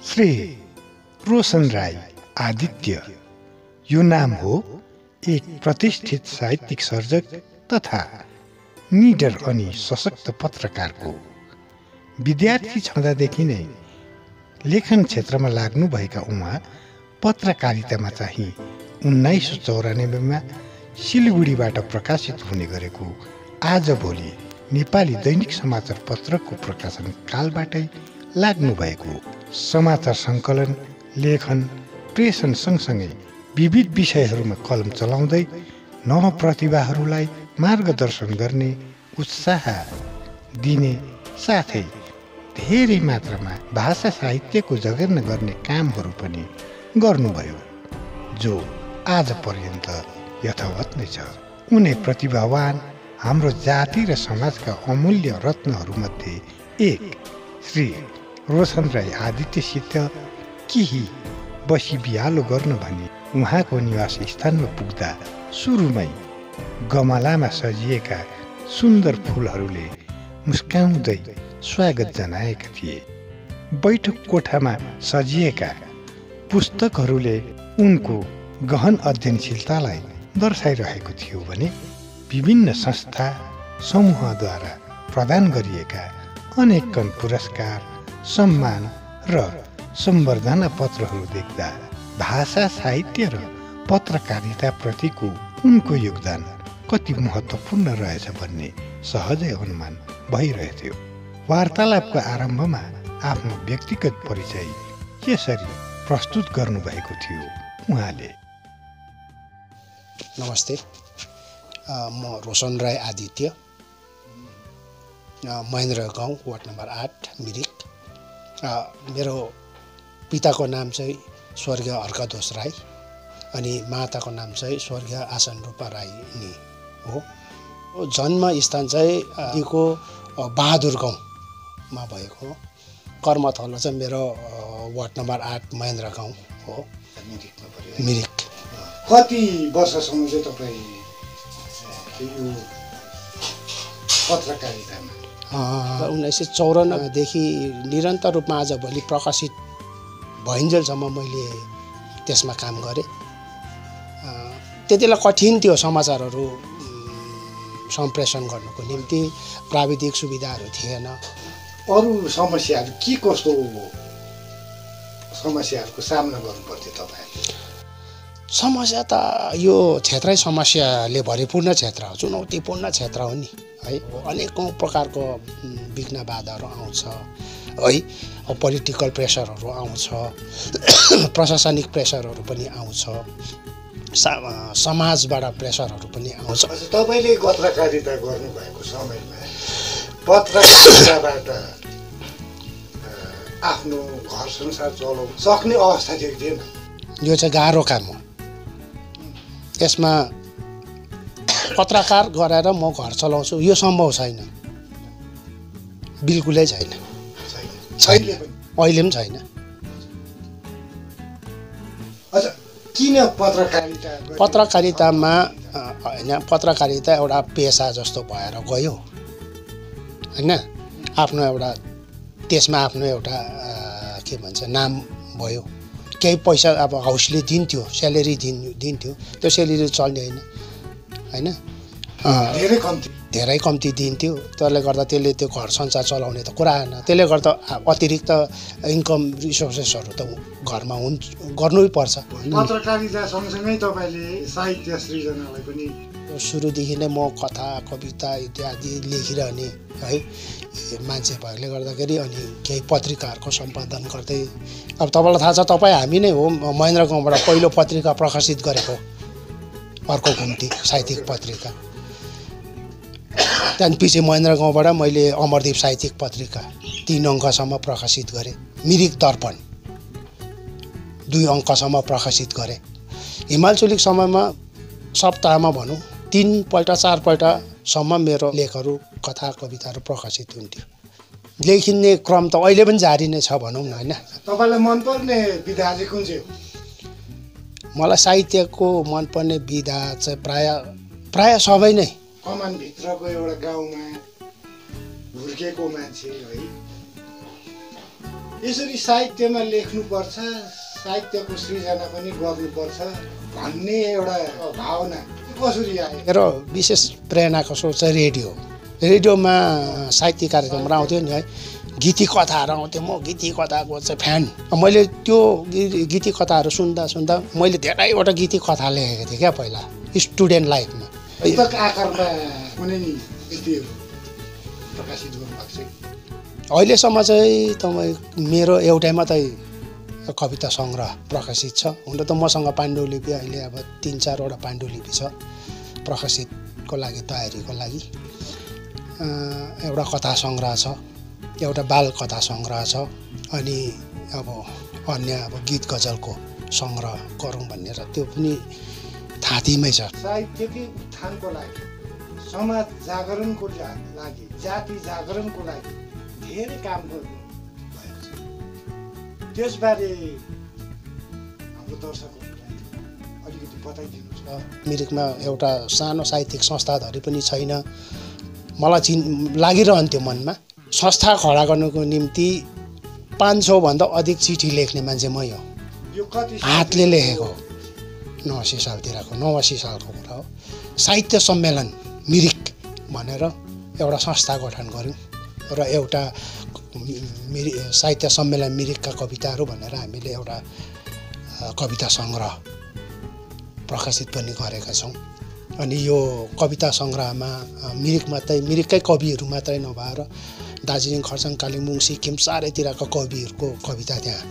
श्री रोशन राई आदित्य यो नाम हो एक प्रतिष्ठित साहित्यिक सर्जक तथा निडर अनि सशक्त पत्रकारको। विद्यार्थी छँदादेखि नै लेखन क्षेत्रमा लाग्नुभएका उहाँ पत्रकारितामा चाहिँ 1994 मा सिलगढीबाट प्रकाशित हुने गरेको आजभोलि नेपाली दैनिक समाचार पत्रको प्रकाशन कालबाटै लाग्नु भएको समाचार सङ्कलन, लेखन, प्रेषण सँगसँगै विविध विषयहरूमा कलम चलाउँदै नवप्रतिभाहरूलाई मार्गदर्शन गर्ने, उत्साह दिने साथै धेरै मात्रामा भाषा साहित्यको जगेर्ना गर्ने कामहरू पनि गर्नुभयो, जो आज पर्यन्त यथावत नै छ। उनी प्रतिभावान हाम्रो जाति र समाजका अमूल्य रत्नहरूमध्ये एक श्री रोशन राई आदित्यसित केही बसी बिहालो गर्न भनी उहाँको निवास स्थानमा पुग्दा सुरुमै गमलामा सजिएका सुन्दर फुलहरूले मुस्काउँदै स्वागत जनाएका थिए। बैठक कोठामा सजिएका पुस्तकहरूले उनको गहन अध्ययनशीलतालाई दर्शाइरहेको थियो भने विभिन्न संस्था समूहद्वारा प्रदान गरिएका अनेकन पुरस्कार, सम्मान र सम्बर्धना पत्रहरू देख्दा भाषा साहित्य र पत्रकारिता प्रतिको उनको योगदान कति महत्त्वपूर्ण रहेछ भन्ने सहजै अनुमान भइरहेथ्यो। वार्तालापको आरम्भमा आफ्नो व्यक्तिगत परिचय यसरी प्रस्तुत गर्नुभएको थियो उहाँले। नमस्ते, म रोशन राई आदित्य, महेन्द्र गाउँ, वार्ड नम्बर 8, मिरिक। मेरो पिताको नाम चाहिँ स्वर्गीय हर्कदोष राई अनि माताको नाम चाहिँ स्वर्गीय आसन रूपा राई नि हो। जन्मस्थान चाहिँ दिको बहादुर गाउँमा भएको हो। कर्मथलो चाहिँ मेरो वार्ड नम्बर 8 महेन्द्र गाउँ हो, मिरिक। कति वर्षसम्म चाहिँ तपाईँ यो पत्रकारितामा 1954 देखि निरन्तर रूपमा आजभोलि प्रकाशित भइन्जेलसम्म मैले त्यसमा काम गरेँ। त्यतिलाई कठिन थियो समाचारहरू सम्प्रेषण गर्नुको निम्ति, प्राविधिक सुविधाहरू थिएन। अरू समस्याहरू के कस्तो समस्याहरूको सामना गर्नुपर्थ्यो तपाईँहरूले? समस्या त यो क्षेत्रै समस्याले भरिपूर्ण क्षेत्र हो, चुनौतीपूर्ण क्षेत्र हो नि है। अनेकौँ प्रकारको विघ्न बाधाहरू आउँछ है, पोलिटिकल प्रेसरहरू आउँछ, प्रशासनिक प्रेसरहरू पनि आउँछ, समाजबाट प्रेसरहरू पनि आउँछ। तपाईँले पत्रकारिता गर्नुभएको समयमा पत्रकारिताबाट आफ्नो घर संसार चलाउन सक्ने अवस्था चाहिँ थिएन? यो चाहिँ गाह्रो काम हो। यसमा पत्रकार गरेर म घर चलाउँछु यो सम्भव छैन, बिल्कुलै छैन, अहिले पनि छैन। अच्छा, किन पत्रकारितामा होइन, पत्रकारिता एउटा पेसा जस्तो भएर गयो होइन। आफ्नो एउटा त्यसमा आफ्नो एउटा के भन्छ नाम भयो, केही पैसा अब हाउसले दिन्थ्यो, स्यालेरी दिन्थ्यो, त्यो स्यालेरी चल्ने होइन, धेरै कम्ती दिन्थ्यो। त्यसले गर्दा त्यसले त्यो घर संसार चलाउने त कुरा आएन। त्यसले गर्दा अतिरिक्त इन्कम रिसोर्सेसहरू त घरमा गर्नै पर्छ। पत्रकारिता सँगसँगै तपाईँले साहित्य सृजनालाई पनि सुरुदेखि नै म कथा, कविता इत्यादि लेखिरहने है मान्छे भएकोले गर्दाखेरि अनि केही पत्रिकाहरूको सम्पादन गर्दै। अब तपाईँलाई थाहा छ, हामी नै हो महेन्द्र गाउँबाट पहिलो पत्रिका प्रकाशित गरेको, अर्को घुम्ती साहित्यिक पत्रिका। त्यहाँदेखि पछि महेन्द्र गाउँबाट मैले अमरदीप साहित्यिक पत्रिका 3 अङ्कसम्म प्रकाशित गरेँ। मिरिक दर्पण 2 अङ्कसम्म प्रकाशित गरेँ। हिमालचुलिक समयमा सप्ताहमा भनौँ 3 पल्ट 4 पल्टसम्म मेरो लेखहरू, कथा, कविताहरू प्रकाशित हुन्थ्यो। लेखिने क्रम त अहिले पनि जारी नै छ भनौँ न होइन। तपाईँलाई मनपर्ने विधा चाहिँ कुन चाहिँ हो? मलाई साहित्यको मनपर्ने विधा चाहिँ प्राय सबै नै। कमानभित्रको एउटा गाउँमा हुर्केको मान्छे है, यसरी साहित्यमा लेख्नुपर्छ, साहित्यको सृजना पनि गर्नुपर्छ भन्ने एउटा भावना कसरी आयो? मेरो विशेष प्रेरणाको स्रोत चाहिँ रेडियोमा साहित्यिक कार्यक्रमहरू आउँथ्यो नि है, गीति कथाहरू आउँथ्यो। म गीति कथाको चाहिँ फ्यान। मैले त्यो गीति कथाहरू सुन्दा मैले धेरैवटा गीति कथा लेखेको थिएँ क्या पहिला स्टुडेन्ट लाइफमा। पुस्तक आकारमा कुनै कृतिहरू प्रकाशित गर्नुभएको छ? अहिलेसम्म चाहिँ तपाईँ मेरो एउटै मात्रै कविता सङ्ग्रह प्रकाशित छ। हुन त मसँग पाण्डुलिपि अहिले अब 3-4वटा पाण्डुलिपि छ प्रकाशितको लागि, तयारीको लागि। एउटा कथा सङ्ग्रह छ, एउटा बाल कथा सङ्ग्रह छ, अनि अब अन्य अब गीत गजलको सङ्ग्रह गरौँ भनेर त्यो पनि थाँतीमै छ। साहित्यकै उत्थानको लागि, समाज जागरणको लागि, जाति जागरणको लागि धेरै काम गर्नु भएको छ। त्यसबारे हाम्रो दर्शकहरूलाई अलिकति बताइदिनुहोस्। मिरिकमा एउटा सानो साहित्यिक संस्थाधरि पनि छैन। मलाई लागिरहन्थ्यो मनमा, संस्था खडा गर्नुको निम्ति 500 भन्दा अधिक चिठी लेख्ने मान्छे मै हो। यो कति हातले लेखेको 89 सालतिरको 89 सालको कुरा हो। साहित्य सम्मेलन मिरिक भनेर एउटा संस्था गठन गऱ्यौँ र एउटा साहित्य सम्मेलन मिरिकका कविताहरू भनेर हामीले एउटा कविता सङ्ग्रह प्रकाशित पनि गरेका छौँ। अनि यो कविता सङ्ग्रहमा मिरिककै कविहरू मात्रै नभएर दार्जिलिङ, खर्साङ, कालिम्पोङ, सिक्किम चारैतिरका कविहरूको कविता त्यहाँ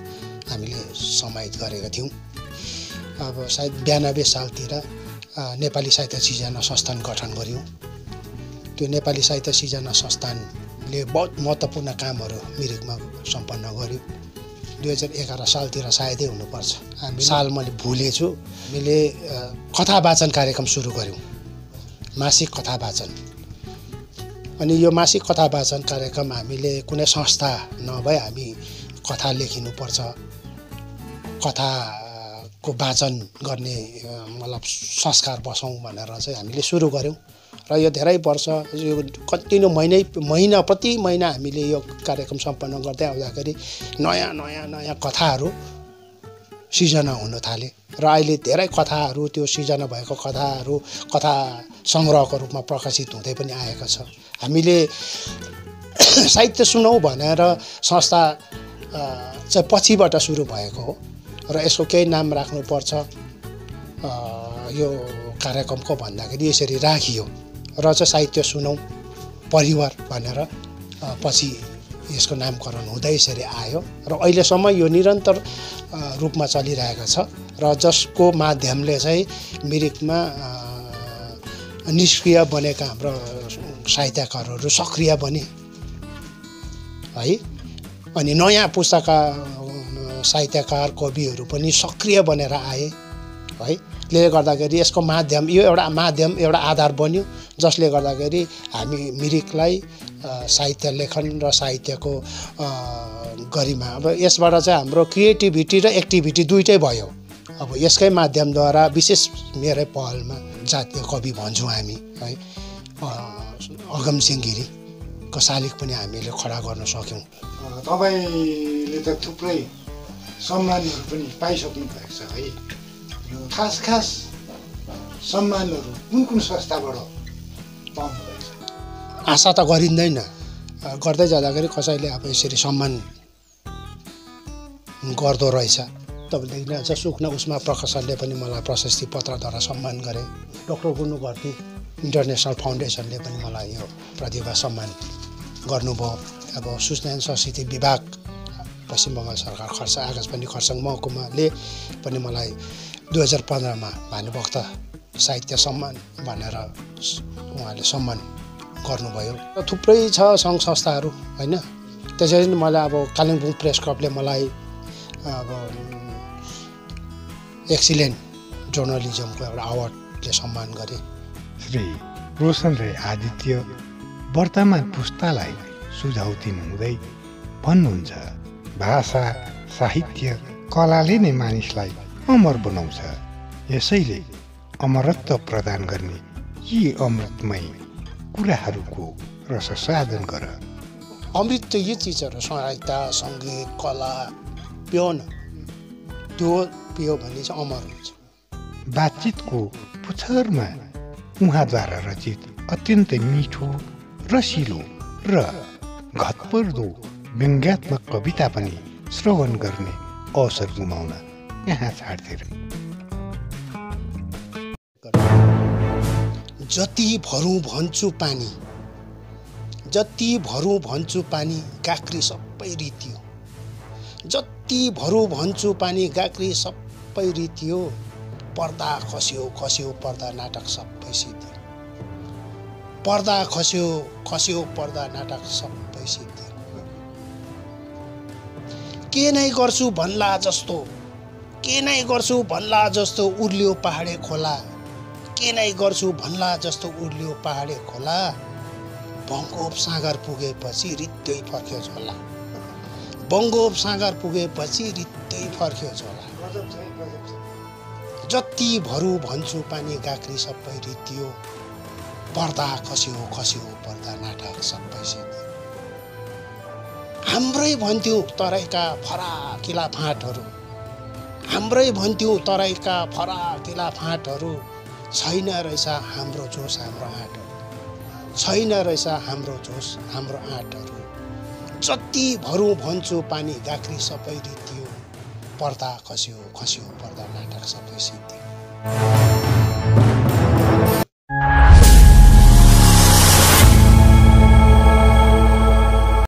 हामीले समाहित गरेका थियौँ। अब सायद 92 सालतिर नेपाली साहित्य सिर्जना संस्थान गठन गऱ्यौँ। त्यो नेपाली साहित्य सिर्जना संस्थानले बहुत महत्त्वपूर्ण कामहरू मिरिकमा सम्पन्न गर्यो। 2011 सालतिर सायदै हुनुपर्छ, साल मैले भुलेछु। हामीले कथा वाचन कार्यक्रम सुरु गऱ्यौँ, मासिक कथा वाचन। अनि यो मासिक कथा वाचन कार्यक्रम हामीले कुनै संस्था नभए हामी कथा लेखिनुपर्छ, कथाको वाचन गर्ने मतलब संस्कार बसौँ भनेर चाहिँ हामीले सुरु गऱ्यौँ। र यो धेरै वर्ष यो कन्टिन्यू महिना प्रति महिना हामीले यो कार्यक्रम सम्पन्न गर्दै आउँदाखेरि नयाँ कथाहरू सिर्जना हुन थाले। र अहिले धेरै कथाहरू त्यो सिर्जना भएको कथाहरू कथा सङ्ग्रहको रूपमा प्रकाशित हुँदै पनि आएको छ। हामीले साहित्य सुनौँ भनेर संस्था चाहिँ पछिबाट सुरु भएको हो र यसको केही नाम राख्नुपर्छ यो कार्यक्रमको भन्दाखेरि यसरी राखियो र चाहिँ साहित्य सुनौँ परिवार भनेर पछि यसको नामकरण हुँदै यसरी आयो र अहिलेसम्म यो निरन्तर रूपमा चलिरहेको छ र जसको माध्यमले चाहिँ मिरिकमा निष्क्रिय बनेका हाम्रो साहित्यकारहरू सक्रिय बने है। अनि नयाँ पुस्ताका साहित्यकार कविहरू पनि सक्रिय बनेर आए है। त्यसले गर्दाखेरि यसको माध्यम यो एउटा माध्यम एउटा आधार बन्यो जसले गर्दाखेरि हामी मिरिकलाई साहित्य लेखन र साहित्यको गरिमा अब यसबाट चाहिँ हाम्रो क्रिएटिभिटी र एक्टिभिटी दुइटै भयो। अब यसकै माध्यमद्वारा विशेष मेरै पहलमा जातीय कवि भन्छौँ हामी है, अगमसिंह गिरीको शालिग पनि हामीले खडा गर्न सक्यौँ। तपाईँले त थुप्रै सम्मानहरू पनि पाइसक्नु भएको छ है। खास सम्मानहरू कुन संस्थाबाट पाउनुभएको छ? आशा त गरिँदैन, गर्दै जाँदाखेरि कसैले अब यसरी सम्मान गर्दो रहेछ। तपाईँले अझ सुक्न उसमा प्रकाशनले पनि मलाई प्रशस्ति पत्रद्वारा सम्मान गरे। डाक्टर गुन्नुघर्ती इन्टरनेसनल फाउन्डेसनले पनि मलाई यो प्रतिभा सम्मान गर्नुभयो। अब सूचना एवं संस्कृति विभाग पश्चिम बङ्गाल सरकार आकाशवाणी खरसाङ महकुमाले पनि मलाई 2015मा भानुभक्त साहित्य सम्मान भनेर उहाँले सम्मान गर्नुभयो। थुप्रै छ सङ्घ संस्थाहरू होइन। त्यसरी नै मलाई अब कालिम्पोङ प्रेस क्लबले मलाई अब एक्सिलेन्ट जर्नलिजमको एउटा अवार्डले सम्मान गरे। श्री रोशन राई आदित्य वर्तमान पुस्तालाई सुझाउ दिनुहुँदै भन्नुहुन्छ, भाषा साहित्य कलाले नै मानिसलाई अमर बनाउँछ। यसैले अमरत्व प्रदान गर्ने यी अमृतमय कुराहरूको रससाधन गर। अमृतय चिजहरू साहित्य सङ्गीत कला पियो न त्यो पियो भने चाहिँ अमर हुन्छ। बातचितको पुच्छरमा उहाँद्वारा रचित अत्यन्तै मिठो रसिलो र घतपर्दो व्यङ्ग्यात्मक कविता पनि श्रवण गर्ने अवसर गुमाउन यहाँ छाड्थे। जति भरौँ भन्छु पानी, जति भरौँ भन्छु पानी, गाग्री सबै रित्यो। जति भरौँ भन्छु पानी, गाग्री सबै रित्यो। पर्दा खस्यो खस्यो पर्दा नाटक सबै सिद्धियो। पर्दा खस्यो खस्यो पर्दा नाटक सबै सिद्धियो। के नै गर्छु भन्ला जस्तो, के नै गर्छु भन्ला जस्तो उर्लियो पहाडे खोला। के नै गर्छु भन्ला जस्तो उर्लियो पहाडे खोला। बङ्गोपसागर पुगेपछि रित्तै फर्क्यो झोला। बङ्गोपसागर पुगेपछि रित्तै फर्क्यो झोला। जति भरौँ भन्छु पानी, गाग्री सबै रित्यो। पर्दा खस्यो खस्यो पर्दा नाटक सबै सिद्धियो। हाम्रै भन्थ्यौँ तराईका फराकिला फाँटहरू, हाम्रै भन्थ्यौँ तराईका फराकिला फाँटहरू। छैन रहेछ हाम्रो जोस हाम्रो आँटहरू, छैन रहेछ हाम्रो जोस हाम्रो आँटहरू। जति भरौँ भन्छु पानी, गाग्री सबै रित्यो। पर्दा खस्यो खस्यो पर्दा नाटक सबै सिद्धियो।